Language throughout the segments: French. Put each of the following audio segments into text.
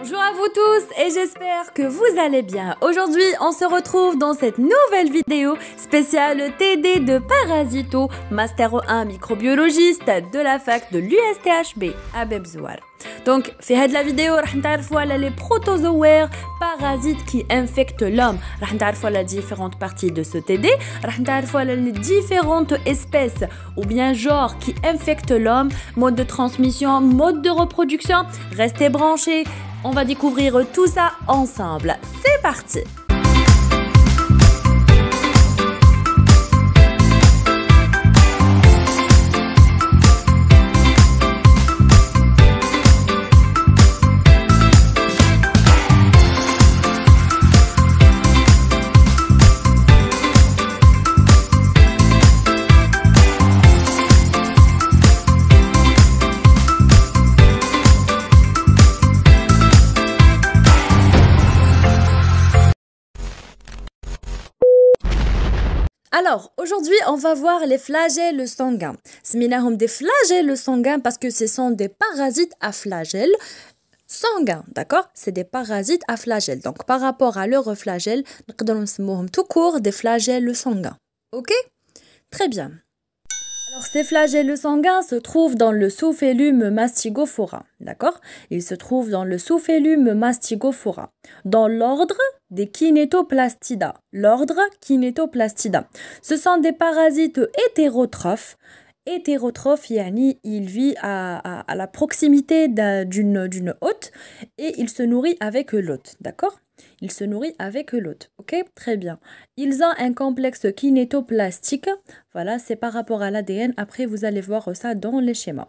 Bonjour à vous tous et j'espère que vous allez bien. Aujourd'hui, on se retrouve dans cette nouvelle vidéo spéciale TD de Parasito, Master 1 microbiologiste de la fac de l'USTHB à Bebzouar. Donc, في هاد la vidéo, راح نتعرفوا على les protozoaires parasites qui infectent l'homme. راح نتعرفوا على différentes parties de ce TD. راح نتعرفوا على les différentes espèces ou bien genres qui infectent l'homme, mode de transmission, mode de reproduction. Restez branchés. On va découvrir tout ça ensemble. C'est parti! Alors, aujourd'hui, on va voir les flagelles sanguins. Sminahum des flagelles sanguins parce que ce sont des parasites à flagelles sanguins, d'accord? C'est des parasites à flagelles. Donc, par rapport à leurs flagelles, nous tout court des flagelles sanguins. Ok? Très bien. Alors, ces flagelles sanguins se trouvent dans le sous-phylum Mastigophora, d'accord? Ils se trouvent dans le sous-phylum Mastigophora, dans l'ordre des Kinetoplastida. L'ordre Kinetoplastida. Ce sont des parasites hétérotrophes. Hétérotrophe, yani, il vit à la proximité d'une hôte et il se nourrit avec l'hôte, d'accord? Il se nourrit avec l'hôte, ok? Très bien. Ils ont un complexe kinétoplastique. Voilà, c'est par rapport à l'ADN. Après, vous allez voir ça dans les schémas.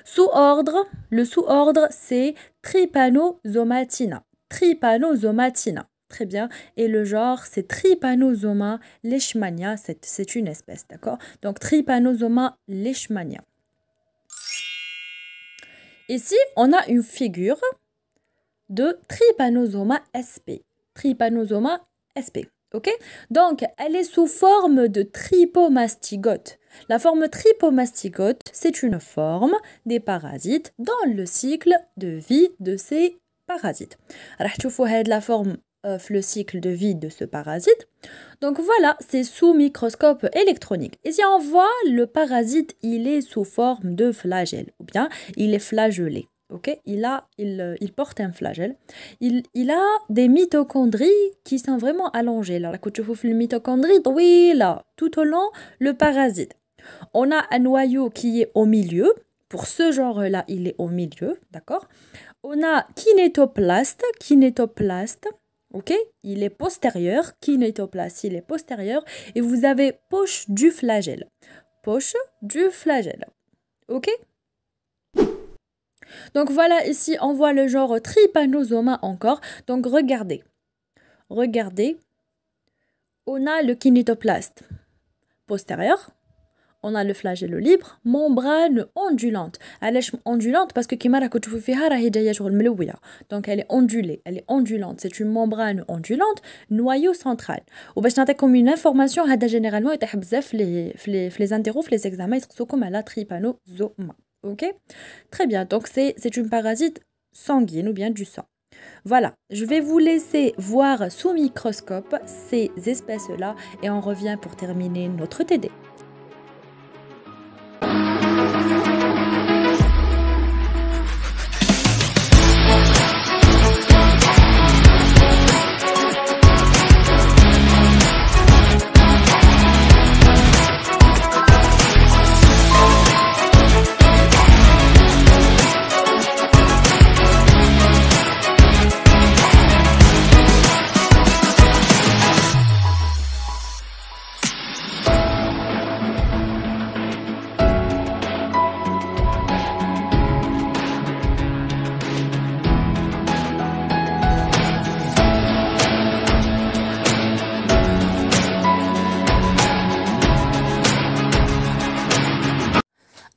Sous-ordre, le sous-ordre, c'est Trypanosomatina. Trypanosomatina. Très bien. Et le genre, c'est Trypanosoma leishmania. C'est une espèce, d'accord? Donc, Trypanosoma leishmania. Ici, on a une figure de Trypanosoma sp. Trypanosoma sp. Ok? Donc, elle est sous forme de trypomastigote. La forme trypomastigote, c'est une forme des parasites dans le cycle de vie de ces parasites. راح تشوفوا هاد la forme le cycle de vie de ce parasite. Donc voilà, c'est sous microscope électronique. Ici, on voit le parasite, il est sous forme de flagelle, ou bien il est flagellé. Ok, il porte un flagelle. Il a des mitochondries qui sont vraiment allongées. Alors, quand tu vois le mitochondrie, oui, là, tout au long, le parasite. On a un noyau qui est au milieu. Pour ce genre-là, il est au milieu, d'accord? On a kinétoplaste, ok? Il est postérieur, kinétoplaste, il est postérieur. Et vous avez poche du flagelle. Poche du flagelle, ok? Donc voilà, ici, on voit le genre Trypanosoma encore. Donc regardez. Regardez. On a le kinétoplaste postérieur. On a le flagelle libre. Membrane ondulante. Elle est ondulante parce que donc elle est ondulée. Elle est ondulante. C'est une membrane ondulante. Noyau central. Ou باش نعطيكم une information هذا généralement يتاح بزاف les interros, les examens يسقسوكم comme la trypanosoma. Ok? Très bien. Donc, c'est une parasite sanguine ou bien du sang. Voilà. Je vais vous laisser voir sous microscope ces espèces-là et on revient pour terminer notre TD.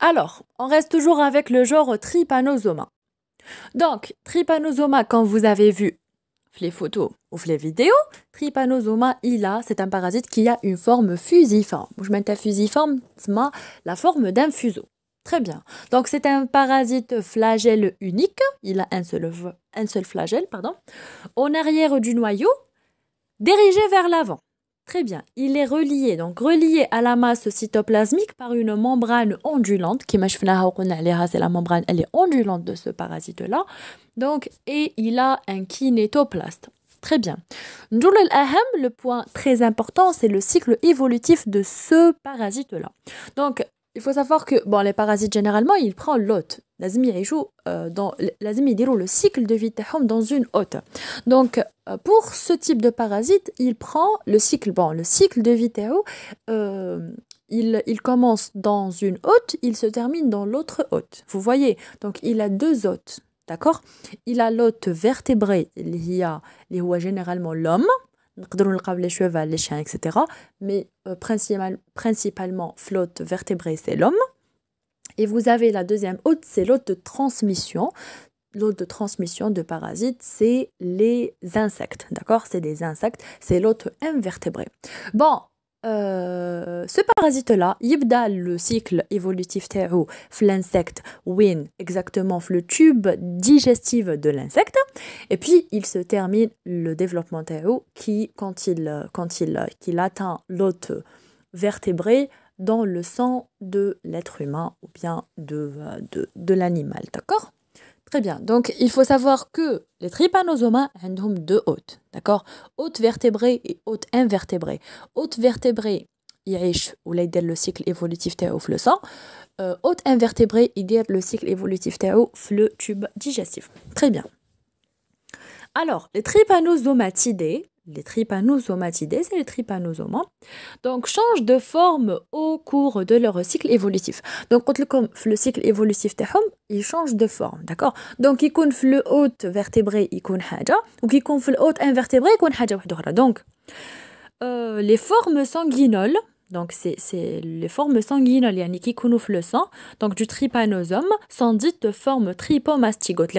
Alors, on reste toujours avec le genre Trypanosoma. Donc, Trypanosoma, quand vous avez vu les photos ou les vidéos, Trypanosoma, c'est un parasite qui a une forme fusiforme. Je mets fusiforme, c'est la forme d'un fuseau. Très bien. Donc, c'est un parasite flagelle unique. Il a un seul flagelle, pardon. En arrière du noyau, dirigé vers l'avant. Très bien. Il est relié, donc relié à la masse cytoplasmique par une membrane ondulante, qui c'est la membrane, elle est ondulante de ce parasite-là. Donc, et il a un kinétoplaste. Très bien. Le point très important, c'est le cycle évolutif de ce parasite-là. Donc, il faut savoir que bon, les parasites, généralement, ils prennent l'hôte. لازم يعيشوا لازم يديروا le cycle de vie تاعهم dans une hôte. Donc, pour ce type de parasite, il prend le cycle de vie تاعو, il commence dans une hôte, il se termine dans l'autre hôte. Vous voyez? Donc, il a deux hôtes. D'accord? Il a l'hôte vertébré, اللي هو généralement l'homme. نقدروا نلقاو les chevaux, les chiens, etc. Mais principalement, flotte vertébrée, c'est l'homme. Et vous avez la deuxième hôte, c'est l'hôte de transmission. L'hôte de transmission de parasites, c'est les insectes. D'accord? C'est des insectes. C'est l'hôte invertébré. Bon, ce parasite-là, يبدأ le cycle évolutif تاعو في l'insecte, win, exactement, le tube digestif de l'insecte. Et puis, il se termine le développement théo qui, quand il atteint l'hôte vertébré dans le sang de l'être humain ou bien de l'animal. D'accord? Très bien. Donc, il faut savoir que les trypanosomas ont deux hôtes. D'accord? Hôte vertébré et hôte invertébré. Hôte vertébré, il y le cycle évolutif théo le sang. Hôte invertébré, il y a le cycle évolutif théo le tube digestif. Très bien. Alors, les trypanosomatidés, c'est les trypanosomes, donc changent de forme au cours de leur cycle évolutif. Donc, comme le cycle évolutif il change de forme, d'accord? Donc, il y le hôte vertébré, il y a ou qui le hôte invertébré, il y a donc les formes sanguinoles. Donc, c'est les formes sanguinales qui connaissent le sang, donc du trypanosome, sont dites de forme tripomastigote.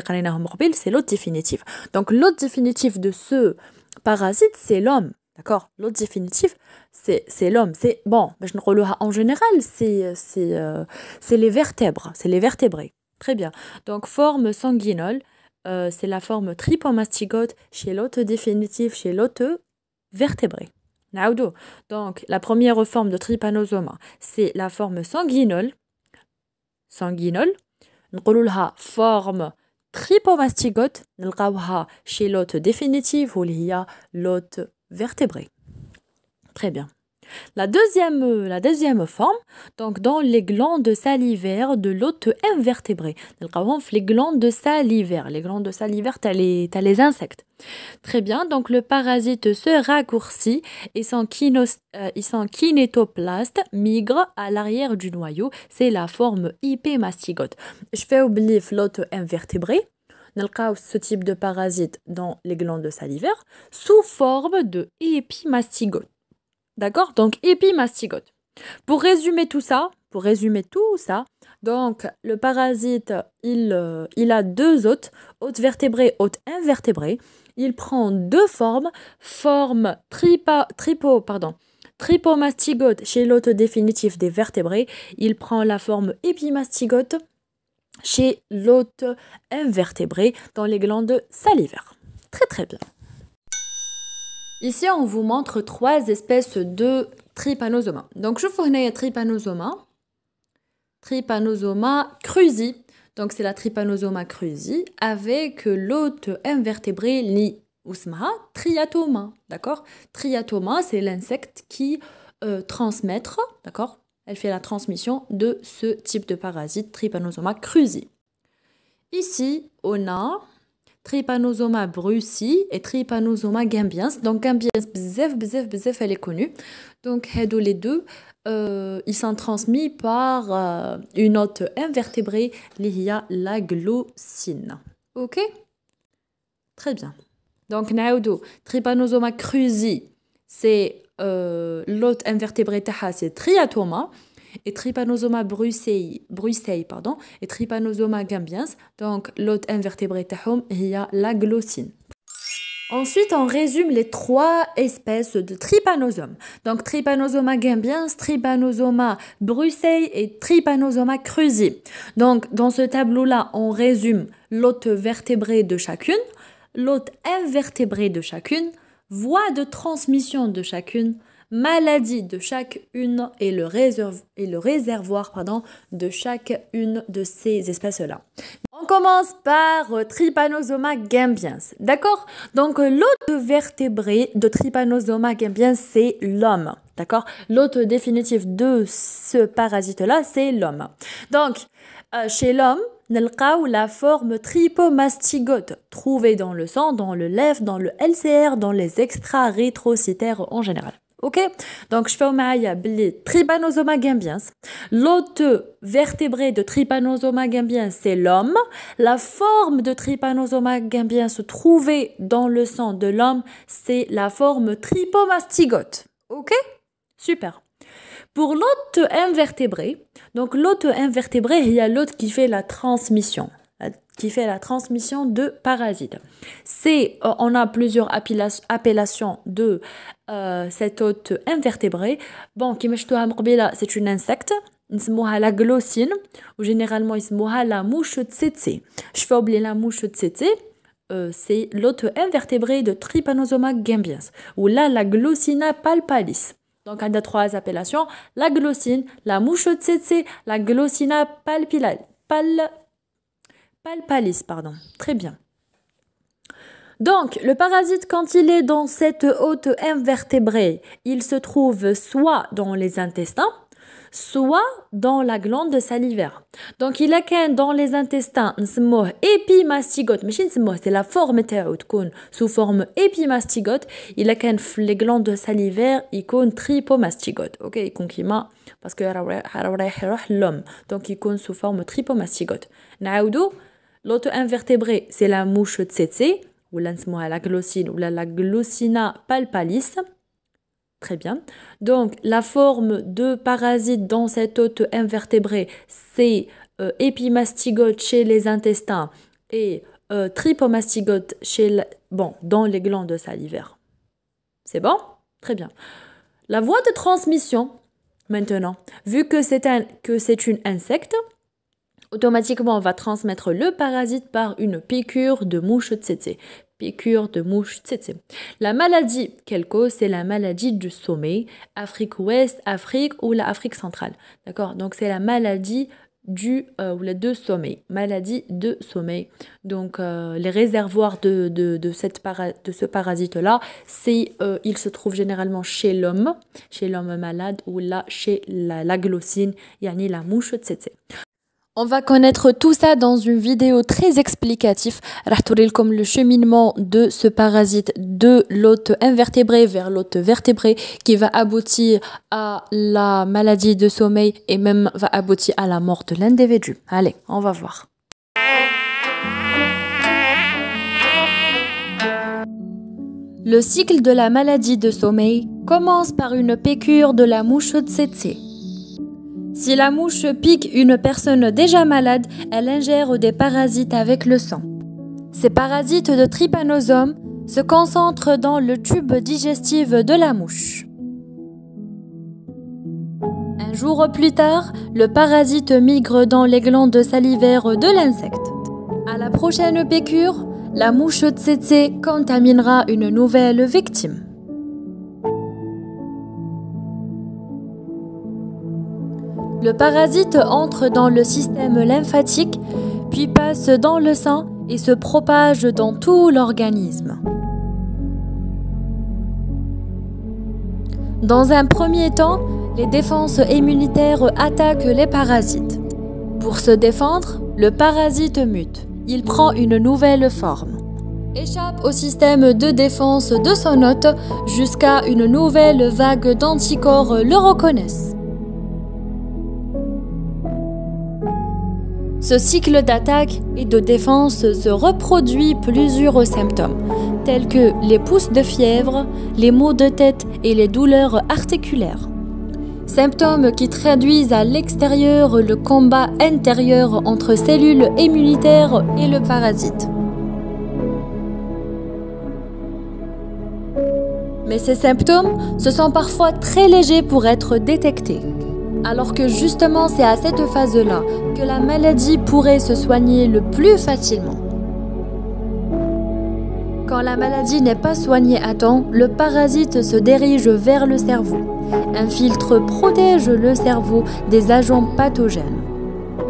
C'est l'hôte définitif. Donc, l'hôte définitif de ce parasite, c'est l'homme. D'accord? L'hôte définitif, c'est l'homme. C'est, bon, en général, c'est les vertèbres. C'est les vertébrés. Très bien. Donc, forme sanguinole, c'est la forme tripomastigote chez l'hôte définitif, chez l'hôte vertébré. Donc, la première forme de trypanosoma, c'est la forme sanguinole. نقولوا لها forme tripomastigote, نلقاوها chez l'hôte définitif ou l'hôte vertébré. Très bien. La deuxième forme, donc dans les glandes salivaires de l'hôte invertébré. Les glandes salivaires. Les glandes salivaires, t'as les insectes. Très bien, donc le parasite se raccourcit et son kinétoplaste migre à l'arrière du noyau. C'est la forme hypémastigote. Je fais oublier l'hôte invertébré. نلقاو ce type de parasite dans les glandes salivaires sous forme de épimastigote. D'accord? Donc, épimastigote. Pour résumer tout ça, donc, le parasite, il a deux hôtes, hôte vertébré, hôte invertébré. Il prend deux formes, tripomastigote chez l'hôte définitif des vertébrés. Il prend la forme épimastigote chez l'hôte invertébré dans les glandes salivaires. Très très bien. Ici, on vous montre trois espèces de trypanosoma. Donc, je vous montre Trypanosoma cruzi. Donc, c'est la Trypanosoma cruzi avec l'hôte invertébré li ousma triatoma. D'accord? Triatoma, c'est l'insecte qui transmet, d'accord? Elle fait la transmission de ce type de parasite, Trypanosoma cruzi. Ici, on a Trypanosoma brucei et Trypanosoma gambiens. Donc, gambiens, bzef, elle est connue. Donc, les deux, ils sont transmis par une hôte invertébrée, la glossine. Ok? Très bien. Donc, Trypanosoma cruzi, c'est l'hôte invertébré, c'est Triatoma. Et Trypanosoma brucei, et Trypanosoma gambiens, donc l'hôte invertébré تاعهم هي la glossine. Ensuite, on résume les 3 espèces de trypanosome. Donc, Trypanosoma gambiens, Trypanosoma brucei et Trypanosoma cruzi. Donc, dans ce tableau-là, on résume l'hôte vertébré de chacune, l'hôte invertébré de chacune, voie de transmission de chacune, maladie de chacune et le réservoir de chacune de ces espèces-là. On commence par Trypanosoma gambiens, d'accord? Donc l'hôte vertébré de Trypanosoma gambiens, c'est l'homme, d'accord? L'hôte définitif de ce parasite-là, c'est l'homme. Donc, chez l'homme, نلقاو la forme trypomastigote trouvée dans le sang, dans le lait, dans le LCR, dans les extra-rétrocytaires en général. Ok, donc je fais au maïa bli Trypanosoma gambiens. L'hôte vertébré de Trypanosoma gambiens, c'est l'homme. La forme de Trypanosoma gambiens trouvée dans le sang de l'homme, c'est la forme trypomastigote. Ok, super. Pour l'hôte invertébré, donc l'hôte invertébré, il y a l'hôte qui fait la transmission de parasites. On a plusieurs appellations de cet hôte invertébré. Bon, c'est une insecte. La glossine, ou généralement la mouche tsetse. Je fais oublier la mouche tsetse. C'est l'hôte invertébré de Trypanosoma gambiens. Ou là, la glossina palpalis. Donc, il y a 3 appellations. La glossine, la mouche tsetse, la glossina palpalis, pardon. Très bien. Donc, le parasite, quand il est dans cette hôte invertébrée, il se trouve soit dans les intestins, soit dans la glande salivaire. Donc, il a qu'un dans les intestins, épimastigote, mais c'est la forme sous forme épimastigote. Il a qu'un les glandes salivaires, il compte trypomastigote. Ok, il compte parce que l'homme. Donc, il compte sous forme trypomastigote. Naoudou, l'hôte invertébré, c'est la mouche tsetse, ou la glossine, ou la glossina palpalis. Très bien. Donc, la forme de parasite dans cet hôte invertébré, c'est épimastigote chez les intestins et trypomastigote dans les glandes salivaires. C'est bon? Très bien. La voie de transmission, maintenant, vu que c'est une insecte, automatiquement, on va transmettre le parasite par une piqûre de mouche tsetse. La maladie qu'elle cause, c'est la maladie du sommeil, Afrique ouest, Afrique ou l'Afrique centrale. D'accord? Donc, c'est la maladie de sommeil. Maladie de sommeil. Donc, les réservoirs de ce parasite-là, il se trouve généralement chez l'homme malade ou là, chez la glossine, yani la mouche tsetse. On va connaître tout ça dans une vidéo très explicative. Comme le cheminement de ce parasite de l'hôte invertébré vers l'hôte vertébré qui va aboutir à la maladie de sommeil et même va aboutir à la mort de l'individu. Allez, on va voir. Le cycle de la maladie de sommeil commence par une piqûre de la mouche tsetse. Si la mouche pique une personne déjà malade, elle ingère des parasites avec le sang. Ces parasites de trypanosome se concentrent dans le tube digestif de la mouche. Un jour plus tard, le parasite migre dans les glandes salivaires de l'insecte. À la prochaine piqûre, la mouche tsetse contaminera une nouvelle victime. Le parasite entre dans le système lymphatique, puis passe dans le sang et se propage dans tout l'organisme. Dans un premier temps, les défenses immunitaires attaquent les parasites. Pour se défendre, le parasite mute. Il prend une nouvelle forme. Échappe au système de défense de son hôte jusqu'à une nouvelle vague d'anticorps le reconnaissent. Ce cycle d'attaque et de défense se reproduit plusieurs symptômes, tels que les pousses de fièvre, les maux de tête et les douleurs articulaires. Symptômes qui traduisent à l'extérieur le combat intérieur entre cellules immunitaires et le parasite. Mais ces symptômes, ce sont parfois très légers pour être détectés. Alors que justement, c'est à cette phase-là que la maladie pourrait se soigner le plus facilement. Quand la maladie n'est pas soignée à temps, le parasite se dirige vers le cerveau. Un filtre protège le cerveau des agents pathogènes,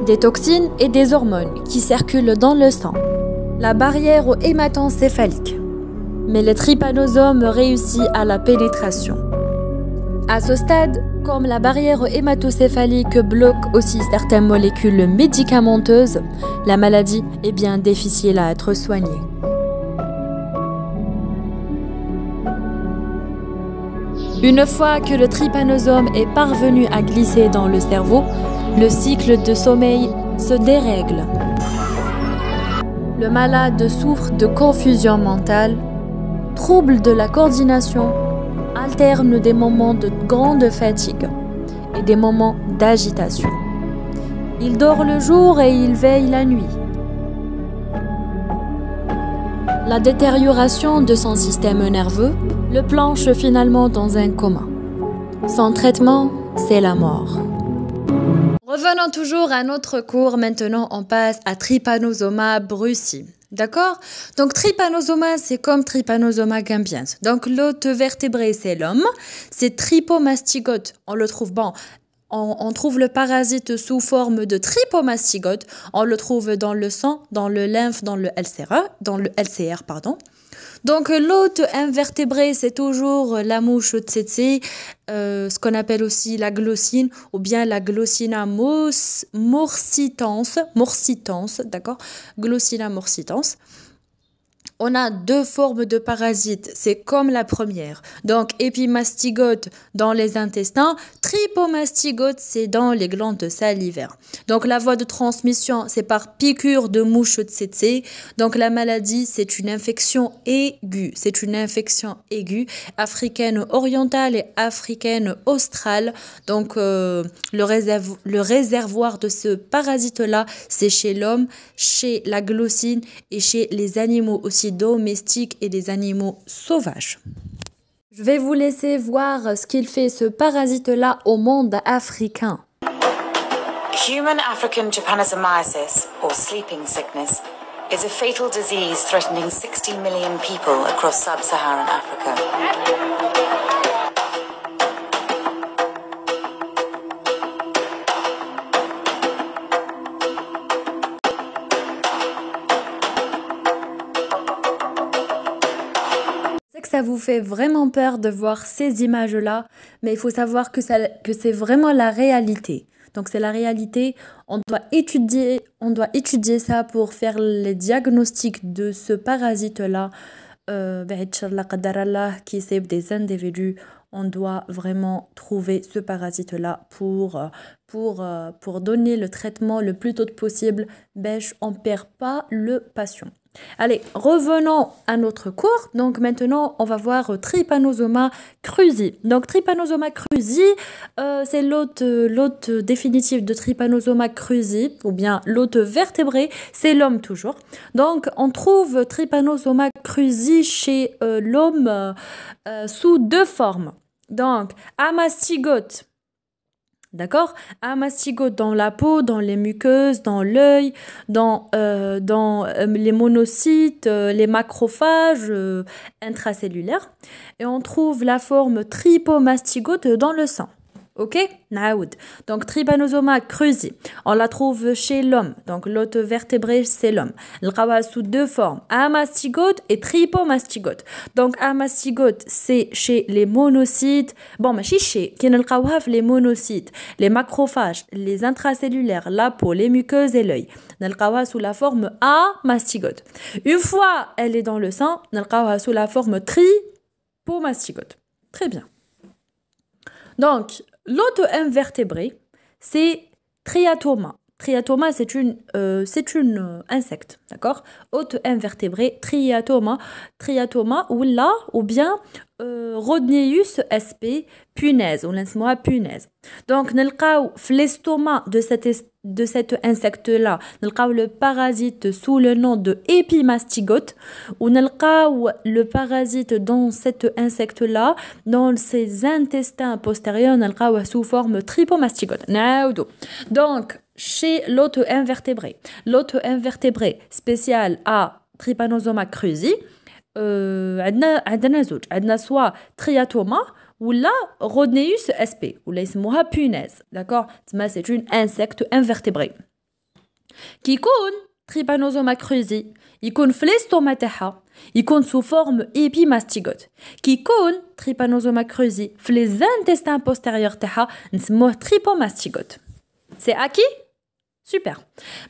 des toxines et des hormones qui circulent dans le sang. La barrière hémato-encéphalique. Mais le trypanosome réussit à la pénétration. À ce stade, comme la barrière hématocéphalique bloque aussi certaines molécules médicamenteuses, la maladie est bien difficile à être soignée. Une fois que le trypanosome est parvenu à glisser dans le cerveau, le cycle de sommeil se dérègle. Le malade souffre de confusion mentale, troubles de la coordination, alterne des moments de grande fatigue et des moments d'agitation. Il dort le jour et il veille la nuit. La détérioration de son système nerveux le plonge finalement dans un coma. Son traitement, c'est la mort. Revenons toujours à notre cours. Maintenant, on passe à Trypanosoma brucei. D'accord? Donc, Trypanosoma, c'est comme Trypanosoma gambiens. Donc, l'hôte vertébré, c'est l'homme. C'est trypomastigote. On le trouve, on trouve le parasite sous forme de trypomastigote. On le trouve dans le sang, dans le lymphe, dans le LCR, pardon. Donc, l'hôte invertébré, c'est toujours la mouche tsetse, ce qu'on appelle aussi la glossine ou bien la Glossina morsitans, d'accord? Glossina morsitans. On a deux formes de parasites, c'est comme la première. Donc, épimastigote dans les intestins, trypomastigote, c'est dans les glandes salivaires. Donc, la voie de transmission, c'est par piqûre de mouche tsetse. Donc, la maladie, c'est une infection aiguë. C'est une infection aiguë, africaine orientale et africaine australe. Donc, le réservoir de ce parasite-là, c'est chez l'homme, chez la glossine et chez les animaux aussi domestiques et des animaux sauvages. Je vais vous laisser voir ce qu'il fait ce parasite-là au monde africain. Human African trypanosomiasis, or sleeping sickness, is a fatal disease threatening 60 million people across sub-Saharan Africa. Ça vous fait vraiment peur de voir ces images-là, mais il faut savoir que c'est vraiment la réalité. Donc c'est la réalité, on doit étudier ça pour faire les diagnostics de ce parasite-là. Qui c'est des individus, on doit vraiment trouver ce parasite-là pour donner le traitement le plus tôt possible. On ne perd pas le patient. Allez, revenons à notre cours. Donc maintenant, on va voir Trypanosoma cruzi. Donc Trypanosoma cruzi, c'est l'hôte définitif de Trypanosoma cruzi, ou bien l'hôte vertébré, c'est l'homme toujours. Donc on trouve Trypanosoma cruzi chez l'homme sous deux formes. Donc amastigote. D'accord? Un mastigote dans la peau, dans les muqueuses, dans l'œil, dans les monocytes, les macrophages intracellulaires. Et on trouve la forme trypomastigote dans le sang. Ok? Naoud. Donc, Trypanosoma cruzi. On la trouve chez l'homme. Donc, l'hôte vertébré, c'est l'homme. Elle travaille sous deux formes. Amastigote et trypomastigote. Donc, amastigote, c'est chez les monocytes. Mais chez les monocytes, les macrophages, les intracellulaires, la peau, les muqueuses et l'œil. Elle travaille sous la forme amastigote. Une fois elle est dans le sang, elle travaille sous la forme trypomastigote. Très bien. Donc, l'hôte invertébré, c'est Triatoma. Triatoma, c'est une insecte, d'accord? Hôte invertébré, triatoma ou bien Rhodneus sp, punaise, on l'appelle punaise. Donc, نلقاو في l'estomac de cet insecte-là, نلقاو le parasite sous le nom de épimastigote, ou نلقاو le parasite dans cet insecte-là, dans ses intestins postérieurs, نلقاوه sous forme tripomastigote. Donc, chez l'auto-invertébré spécial à Trypanosoma cruzi, عندنا soit triatoma ou la Rhodneus sp ou la يسموها punaise, d'accord? C'est une insecte invertébré qui يكون Trypanosoma cruzi يكون في l'estomac تاعها يكون sous forme épimastigote qui يكون Trypanosoma cruzi في les intestins postérieurs تاعها نسموه tripomastigote. C'est acquis? Super.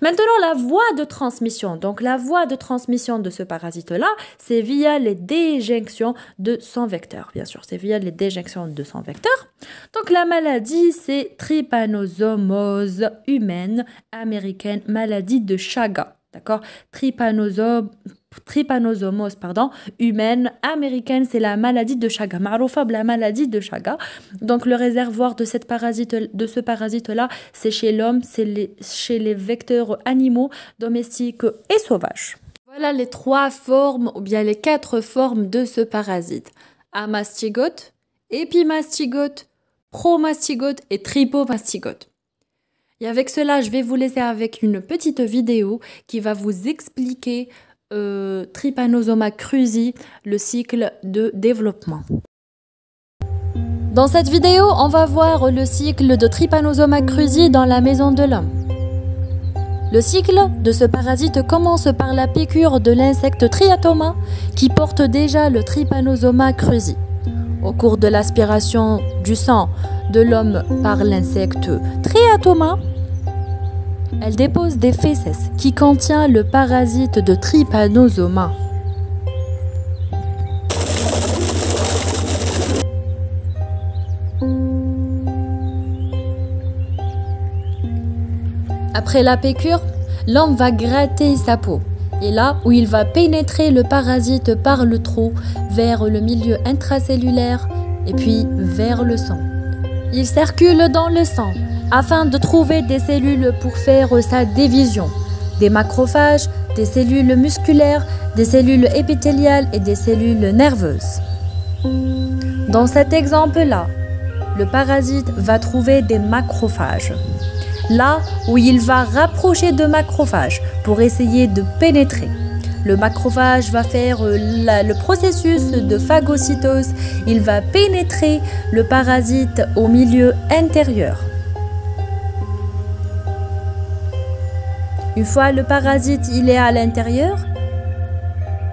Maintenant, la voie de transmission. Donc, la voie de transmission de ce parasite-là, c'est via les déjections de son vecteur. Bien sûr, c'est via les déjections de son vecteur. Donc, la maladie, c'est trypanosomose humaine américaine, maladie de Chagas. D'accord? Trypanosomose, humaine américaine, c'est la maladie de Chagas. Maroufa, la maladie de Chagas. Donc, le réservoir de ce parasite-là, c'est chez l'homme, c'est chez les vecteurs animaux, domestiques et sauvages. Voilà les 3 formes, ou bien les 4 formes de ce parasite. Amastigote, épimastigote, promastigote et tripomastigote. Et avec cela, je vais vous laisser avec une petite vidéo qui va vous expliquer Trypanosoma cruzi, le cycle de développement. Dans cette vidéo, on va voir le cycle de Trypanosoma cruzi dans la maison de l'homme. Le cycle de ce parasite commence par la piqûre de l'insecte Triatoma qui porte déjà le Trypanosoma cruzi. Au cours de l'aspiration du sang de l'homme par l'insecte Triatoma, elle dépose des féces qui contient le parasite de Trypanosoma. Après la piqûre, l'homme va gratter sa peau. Et là où il va pénétrer le parasite par le trou vers le milieu intracellulaire et puis vers le sang. Il circule dans le sang afin de trouver des cellules pour faire sa division. Des macrophages, des cellules musculaires, des cellules épithéliales et des cellules nerveuses. Dans cet exemple-là, le parasite va trouver des macrophages. Là où il va rapprocher de macrophages pour essayer de pénétrer. Le macrophage va faire le processus de phagocytose. Il va pénétrer le parasite au milieu intérieur. Une fois le parasite il est à l'intérieur,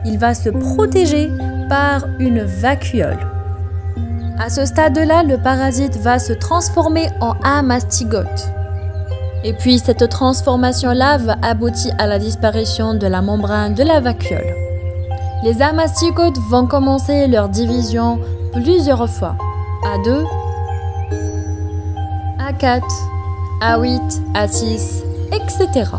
il va se protéger par une vacuole. À ce stade-là, le parasite va se transformer en amastigote. Et puis cette transformation-là va aboutir à la disparition de la membrane de la vacuole. Les amastigotes vont commencer leur division plusieurs fois. A2, A4, A8, A6, etc.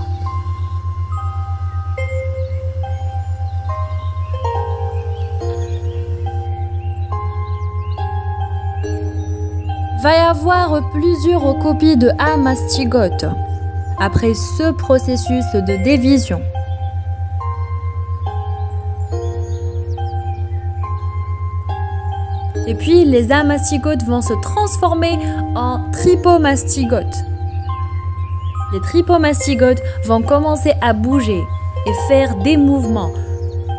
Va y avoir plusieurs copies de amastigote après ce processus de division. Et puis les amastigotes vont se transformer en tripomastigotes. Les tripomastigotes vont commencer à bouger et faire des mouvements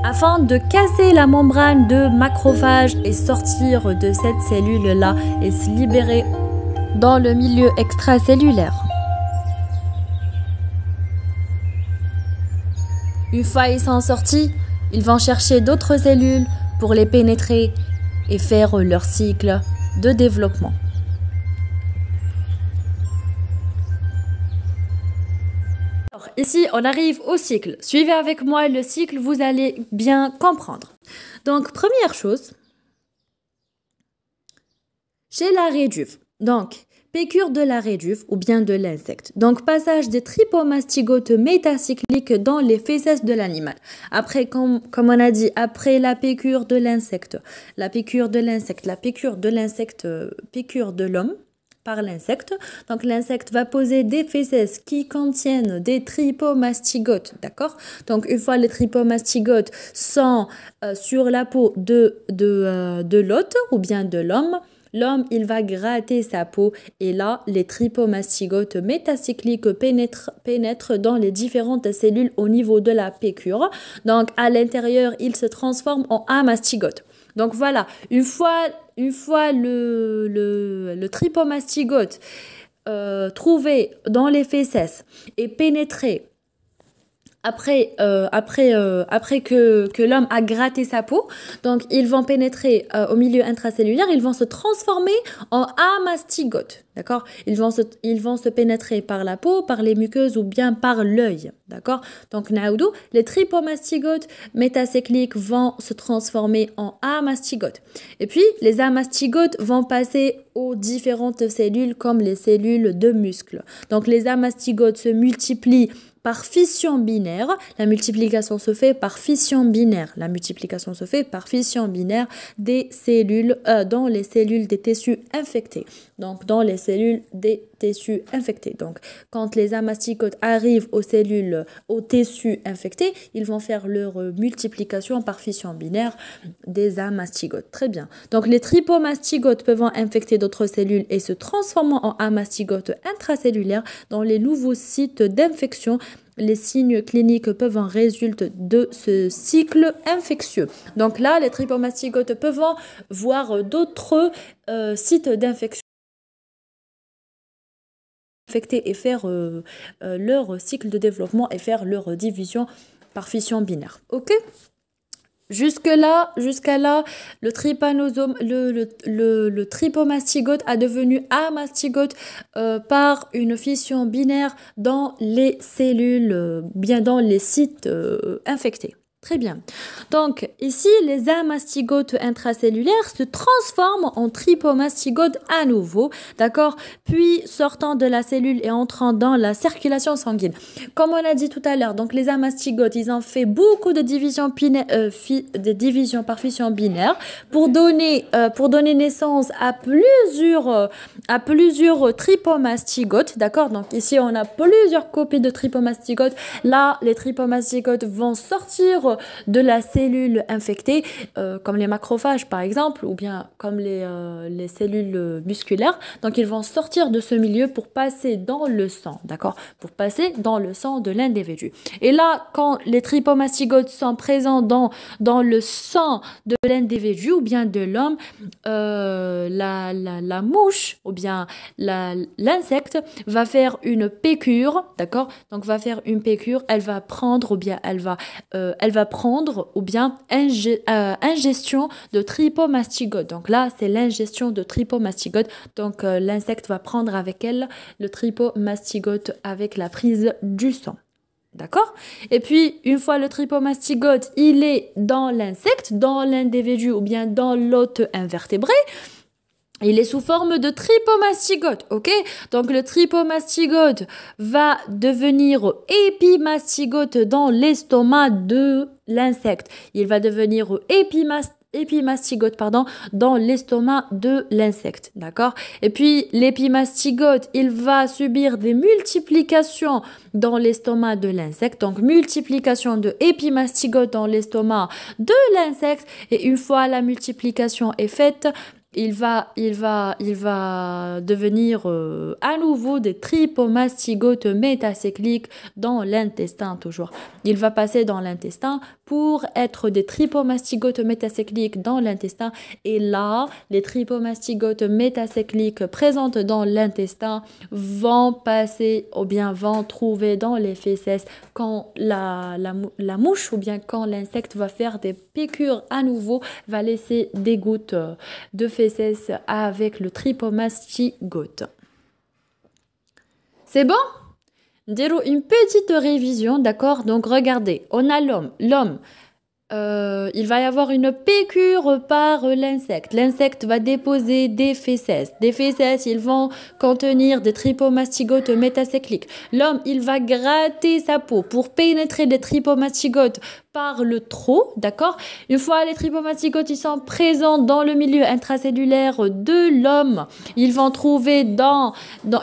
afin de casser la membrane de macrophage et sortir de cette cellule-là et se libérer dans le milieu extracellulaire. Une fois ils sont sortis, ils vont chercher d'autres cellules pour les pénétrer et faire leur cycle de développement. Alors, ici, on arrive au cycle. Suivez avec moi le cycle, vous allez bien comprendre. Donc, première chose, chez la réduve. Donc, piqûre de la réduve ou bien de l'insecte. Donc, passage des tripomastigotes métacycliques dans les fesses de l'animal. Après, comme on a dit, après la piqûre de l'insecte, piqûre de l'homme par l'insecte. Donc, l'insecte va poser des fesses qui contiennent des tripomastigotes, d'accord? Donc, une fois les tripomastigotes sont sur la peau de l'hôte ou bien de l'homme, il va gratter sa peau et là, les tripomastigotes métacycliques pénètrent dans les différentes cellules au niveau de la piqûre. Donc, à l'intérieur, ils se transforment en amastigote. Donc, voilà, une fois le tripomastigote trouvé dans les fesses et pénétré après que l'homme a gratté sa peau, donc ils vont pénétrer au milieu intracellulaire, ils vont se transformer en amastigotes, d'accord? Ils vont se pénétrer par la peau, par les muqueuses ou bien par l'œil, d'accord? Donc naoudou, les tripomastigotes métacycliques vont se transformer en amastigotes. Et puis les amastigotes vont passer aux différentes cellules comme les cellules de muscles. Donc les amastigotes se multiplient par fission binaire. La multiplication se fait par fission binaire. Des cellules dans les cellules des tissus infectés. Donc, Donc, quand les amastigotes arrivent aux tissus infectés, ils vont faire leur multiplication par fission binaire des amastigotes. Très bien. Donc, les tripomastigotes peuvent infecter d'autres cellules et se transformer en amastigotes intracellulaires dans les nouveaux sites d'infection. Les signes cliniques peuvent en résulter de ce cycle infectieux. Donc là, les tripomastigotes peuvent voir d'autres sites d'infection infectés et faire leur cycle de développement et faire leur division par fission binaire. Ok ? Jusqu'à là, le trypanosome, le tripomastigote a devenu amastigote par une fission binaire dans les cellules, bien dans les sites infectés. Très bien. Donc, ici, les amastigotes intracellulaires se transforment en tripomastigotes à nouveau, d'accord? Puis, sortant de la cellule et entrant dans la circulation sanguine. Comme on a dit tout à l'heure, donc les amastigotes, ils ont fait beaucoup de divisions par fission binaire pour donner naissance à plusieurs tripomastigotes, d'accord? Donc, ici, on a plusieurs copies de tripomastigotes. Là, les tripomastigotes vont sortir de la cellule infectée, comme les macrophages par exemple, ou bien comme les cellules musculaires. Donc ils vont sortir de ce milieu pour passer dans le sang, d'accord? Pour passer dans le sang de l'individu. Et là, quand les tripomastigotes sont présents dans le sang de l'individu ou bien de l'homme, la mouche ou bien l'insecte va faire une piqûre, d'accord? Donc va faire une piqûre, elle va prendre ingestion de tripomastigote. Donc là, c'est l'ingestion de tripomastigote. Donc l'insecte va prendre avec elle le tripomastigote avec la prise du sang. D'accord? Et puis, une fois le tripomastigote, il est dans l'insecte, dans l'individu ou bien dans l'hôte invertébré, il est sous forme de tripomastigote, ok? Donc le tripomastigote va devenir épimastigote dans l'estomac de l'insecte. Il va devenir épimastigote dans l'estomac de l'insecte, d'accord? Et puis l'épimastigote, il va subir des multiplications dans l'estomac de l'insecte, donc multiplication de épimastigote dans l'estomac de l'insecte, et une fois la multiplication est faite, il va devenir à nouveau des tripomastigotes métacycliques dans l'intestin toujours. Il va passer dans l'intestin pour être des tripomastigotes métacycliques dans l'intestin. Et là, les tripomastigotes métacycliques présentes dans l'intestin vont passer ou bien vont trouver dans les fesses quand la mouche ou bien quand l'insecte va faire des piqûres à nouveau, va laisser des gouttes de fesses avec le tripomastigote. C'est bon? Dirons une petite révision, d'accord? Donc regardez, on a l'homme. L'homme, il va y avoir une piqûre par l'insecte. L'insecte va déposer des fécès. Des fécès, ils vont contenir des tripomastigotes métacycliques. L'homme, il va gratter sa peau pour pénétrer des tripomastigotes par le trot, d'accord? Une fois les tripomastigotes, ils sont présents dans le milieu intracellulaire de l'homme, ils vont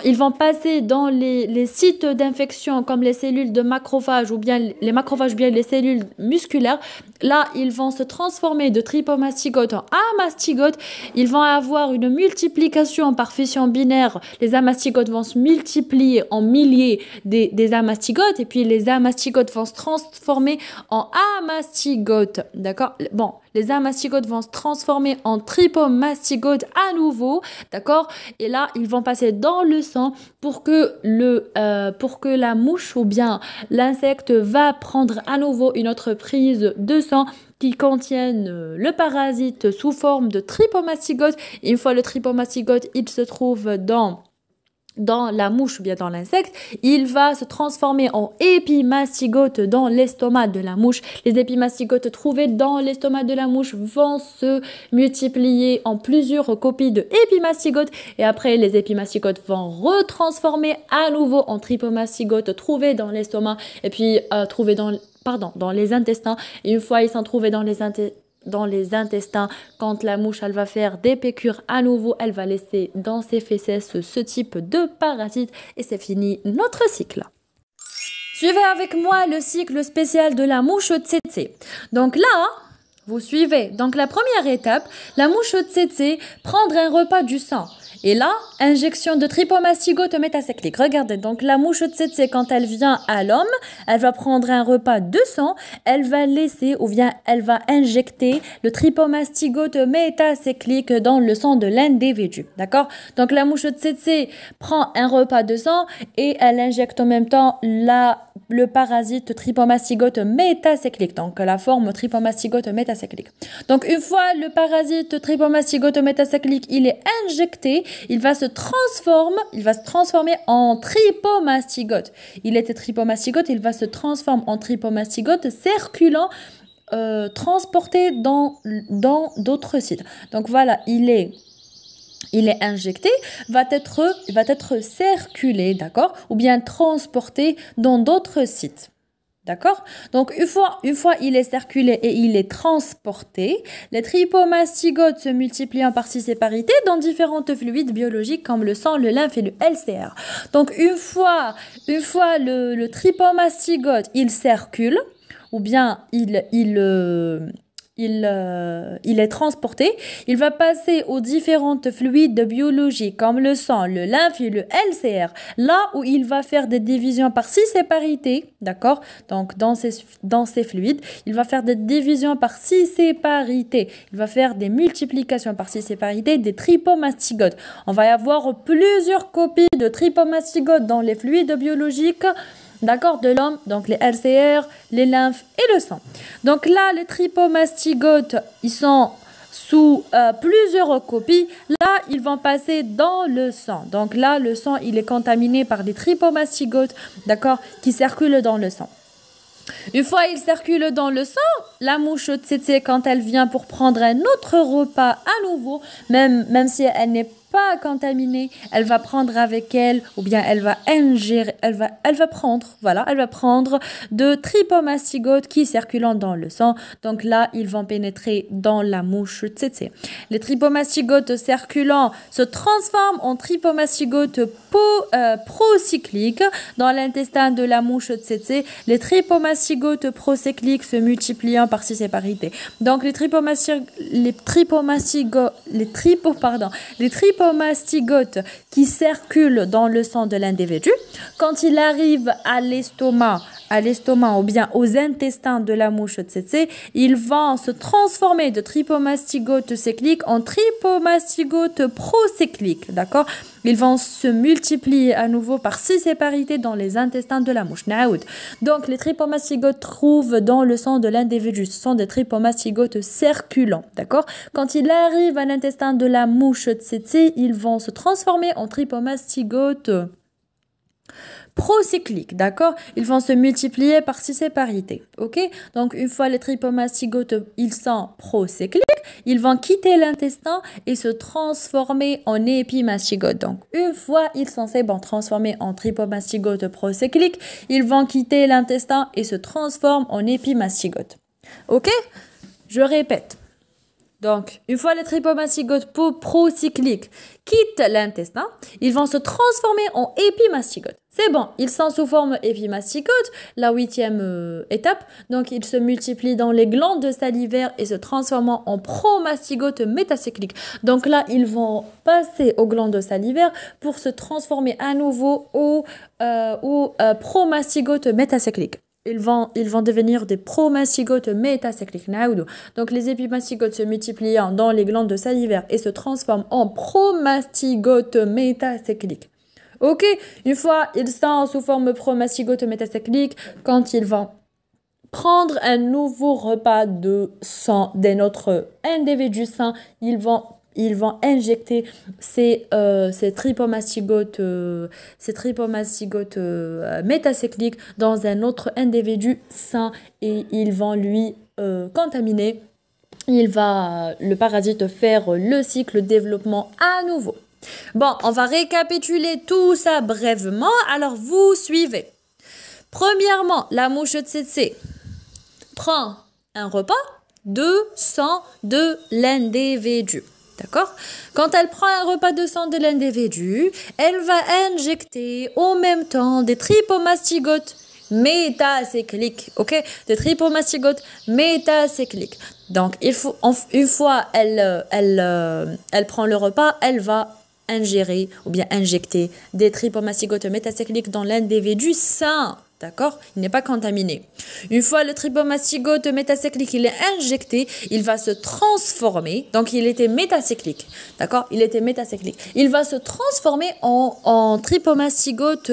ils vont passer dans les sites d'infection comme les cellules de macrophages ou bien les macrophages ou bien les cellules musculaires. Là, ils vont se transformer de tripomastigotes en amastigotes. Ils vont avoir une multiplication par fission binaire. Les amastigotes vont se multiplier en milliers des amastigotes et puis les amastigotes vont se transformer en amastigotes. D'accord? Bon, les amastigotes vont se transformer en tripomastigotes à nouveau. D'accord? Et là, ils vont passer dans le sang pour que la mouche ou bien l'insecte va prendre à nouveau une autre prise de sang qui contiennent le parasite sous forme de tripomastigote. Une fois le tripomastigote, il se trouve dans la mouche ou bien dans l'insecte, il va se transformer en épimastigote dans l'estomac de la mouche. Les épimastigotes trouvés dans l'estomac de la mouche vont se multiplier en plusieurs copies de épimastigotes et après les épimastigotes vont retransformer à nouveau en tripomastigotes trouvés dans l'estomac et puis trouvés dans les intestins. Et une fois ils sont trouvés dans les intestins, quand la mouche elle va faire des piqûres à nouveau, elle va laisser dans ses fécès ce type de parasite et c'est fini notre cycle. Suivez avec moi le cycle spécial de la mouche tsetse. Donc là, vous suivez. Donc la première étape, la mouche tsetse prendre un repas du sang. Et là, injection de tripomastigote métacyclique. Regardez, donc la mouche tsetse, quand elle vient à l'homme, elle va prendre un repas de sang, elle va laisser ou bien elle va injecter le tripomastigote métacyclique dans le sang de l'individu. D'accord? Donc la mouche tsetse prend un repas de sang et elle injecte en même temps le parasite tripomastigote métacyclique, donc la forme tripomastigote métacyclique. Donc une fois le parasite tripomastigote métacyclique, il est injecté, il va se transformer en tripomastigote. Il était tripomastigote, il va se transformer en tripomastigote circulant, transporté dans d'autres sites. Donc voilà, il est injecté, va être circulé, d'accord, ou bien transporté dans d'autres sites. D'accord? Donc, une fois il est circulé et il est transporté, les tripomastigotes se multiplient en participalité dans différents fluides biologiques comme le sang, le lymphe et le LCR. Donc, une fois le tripomastigote, il circule, ou bien il est transporté, il va passer aux différentes fluides biologiques comme le sang, le lymphe et le LCR, là où il va faire des divisions par six-séparité, d'accord? Donc dans ces fluides, il va faire des divisions par six-séparité, il va faire des multiplications par six-séparité des tripomastigotes. On va y avoir plusieurs copies de tripomastigotes dans les fluides biologiques, d'accord, de l'homme, donc les LCR, les lymphes et le sang. Donc là, les tripomastigotes, ils sont sous plusieurs copies. Là, ils vont passer dans le sang. Donc là, le sang, il est contaminé par des tripomastigotes, d'accord, qui circulent dans le sang. Une fois il circule dans le sang, la mouche tsetse, quand elle vient pour prendre un autre repas à nouveau, même si elle n'est pas contaminée, elle va prendre avec elle, ou bien elle va ingérer, elle va prendre de tripomastigotes qui circulent dans le sang. Donc là, ils vont pénétrer dans la mouche tsetse. Les tripomastigotes circulants se transforment en tripomastigotes procycliques dans l'intestin de la mouche tsetse. Les tripomastigotes procycliques se multipliant par six-séparité. Donc les tripomastigotes qui circulent dans le sang de l'individu, quand il arrive à l'estomac ou bien aux intestins de la mouche tsetse, ils vont se transformer de tripomastigotes cycliques en tripomastigotes procycliques, d'accord? Ils vont se multiplier à nouveau par six-séparité dans les intestins de la mouche. Donc les tripomastigotes trouvent dans le sang de l'individu, ce sont des tripomastigotes circulants, d'accord? Quand il arrive à l'intestin de la mouche tsetse, ils vont se transformer en tripomastigotes procycliques, d'accord? Ils vont se multiplier par six séparité, ok? Donc, une fois les tripomastigotes, ils sont procycliques, ils vont quitter l'intestin et se transformer en épimastigotes. Donc, une fois ils sont transformés en tripomastigotes procycliques, ils vont quitter l'intestin et se transforment en épimastigotes. Ok? Je répète. Donc, une fois les tripomastigotes procycliques quittent l'intestin, ils vont se transformer en épimastigotes. C'est bon, ils sont sous forme épimastigote, la 8e étape. Donc, ils se multiplient dans les glandes salivaires et se transforment en promastigotes métacycliques. Donc là, ils vont passer aux glandes salivaires pour se transformer à nouveau aux promastigotes métacycliques. Ils vont devenir des promastigotes métacycliques. Donc, les épimastigotes se multiplient dans les glandes salivaires et se transforment en promastigotes métacycliques. Ok, une fois ils sont sous forme promastigotes métacycliques, quand ils vont prendre un nouveau repas de sang d'un autre individu sain, ils vont injecter ces tripomastigotes métacycliques dans un autre individu sain et ils vont lui contaminer. Le parasite faire le cycle de développement à nouveau. Bon, on va récapituler tout ça brièvement. Alors, vous suivez. Premièrement, la mouche tsetse prend un repas de sang de l'individu. D'accord? Quand elle prend un repas de sang de l'individu, elle va injecter en même temps des tripomastigotes métacycliques, ok? Des tripomastigotes métacycliques. Donc, une fois elle prend le repas, elle va ingérer ou bien injecter des tripomastigotes métacycliques dans l'individu sain. D'accord? Il n'est pas contaminé. Une fois le tripomastigote métacyclique il est injecté, il va se transformer. Donc, il était métacyclique. D'accord? Il était métacyclique. Il va se transformer en tripomastigote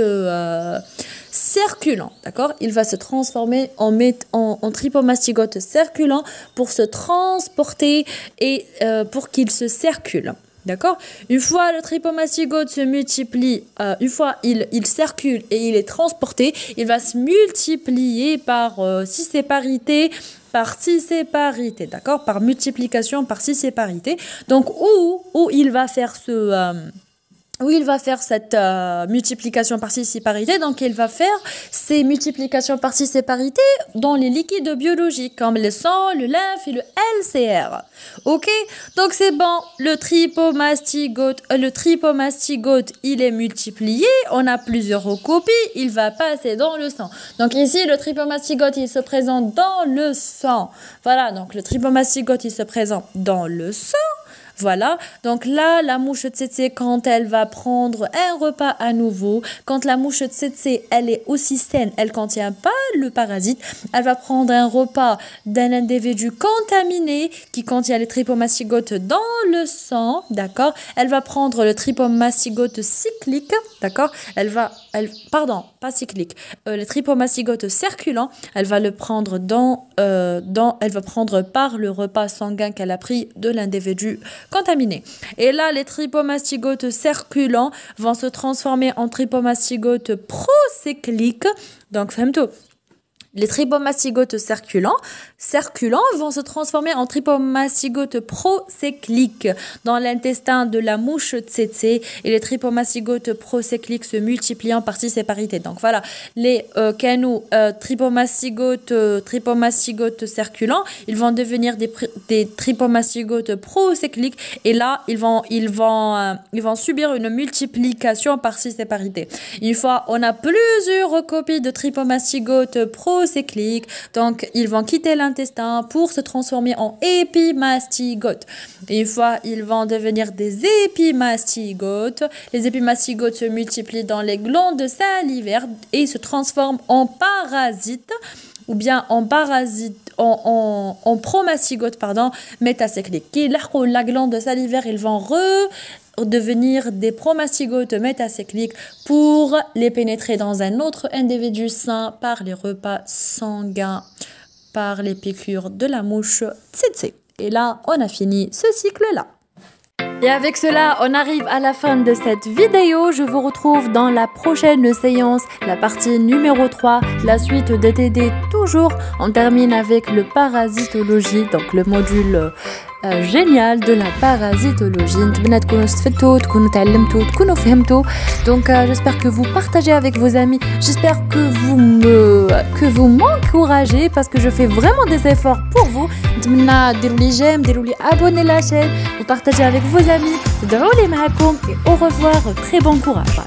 circulant. D'accord? Il va se transformer en tripomastigote circulant pour se transporter et pour qu'il se circule. D'accord? Une fois le tripomastigote se multiplie, une fois il circule et il est transporté, il va se multiplier par six séparités, d'accord? Par multiplication par six séparités. Donc, où il va faire cette multiplication par six séparités. Donc, il va faire ces multiplications par six séparités dans les liquides biologiques, comme le sang, le lymphe et le LCR. Ok? Donc, c'est bon. Le tripomastigote, il est multiplié. On a plusieurs copies. Il va passer dans le sang. Donc, ici, le tripomastigote, il se présente dans le sang. Voilà. Donc, le tripomastigote, il se présente dans le sang. Voilà, donc là, la mouche tsetse, quand elle va prendre un repas à nouveau, quand la mouche tsetse, elle est aussi saine, elle ne contient pas le parasite, elle va prendre un repas d'un individu contaminé qui contient les tripomastigotes dans le sang, d'accord? Elle va prendre le tripomastigote cyclique, d'accord? Pas cyclique, le tripomastigote circulant, elle va le prendre elle va prendre par le repas sanguin qu'elle a pris de l'individu contaminé. Et là, les tripomastigotes circulants vont se transformer en tripomastigotes procycliques. Donc, fahmtou. Les tripomastigotes circulants vont se transformer en tripomastigotes procycliques dans l'intestin de la mouche tsetse et les tripomastigotes procycliques se multipliant par six séparités. Donc voilà, les tripomastigotes circulants, ils vont devenir des tripomastigotes procycliques et là, ils vont subir une multiplication par six séparités. Une fois, on a plusieurs copies de tripomastigotes procycliques, donc ils vont quitter l'intestin pour se transformer en épimastigotes. Et une fois, ils vont devenir des épimastigotes. Les épimastigotes se multiplient dans les glandes salivaires et se transforment en parasites ou bien en promastigotes, métacycliques. Qui la glande salivaire, ils vont devenir des promastigotes métacycliques pour les pénétrer dans un autre individu sain par les repas sanguins, par les piqûres de la mouche tsetse. Et là, on a fini ce cycle-là. Et avec cela, on arrive à la fin de cette vidéo. Je vous retrouve dans la prochaine séance, la partie numéro 3, la suite des TD toujours. On termine avec le parasitologie, donc le module génial de la parasitologie. Donc j'espère que vous partagez avec vos amis. J'espère que vous m'encouragez parce que je fais vraiment des efforts pour vous. Abonnez la chaîne, vous partagez avec vos amis. Et au revoir, très bon courage.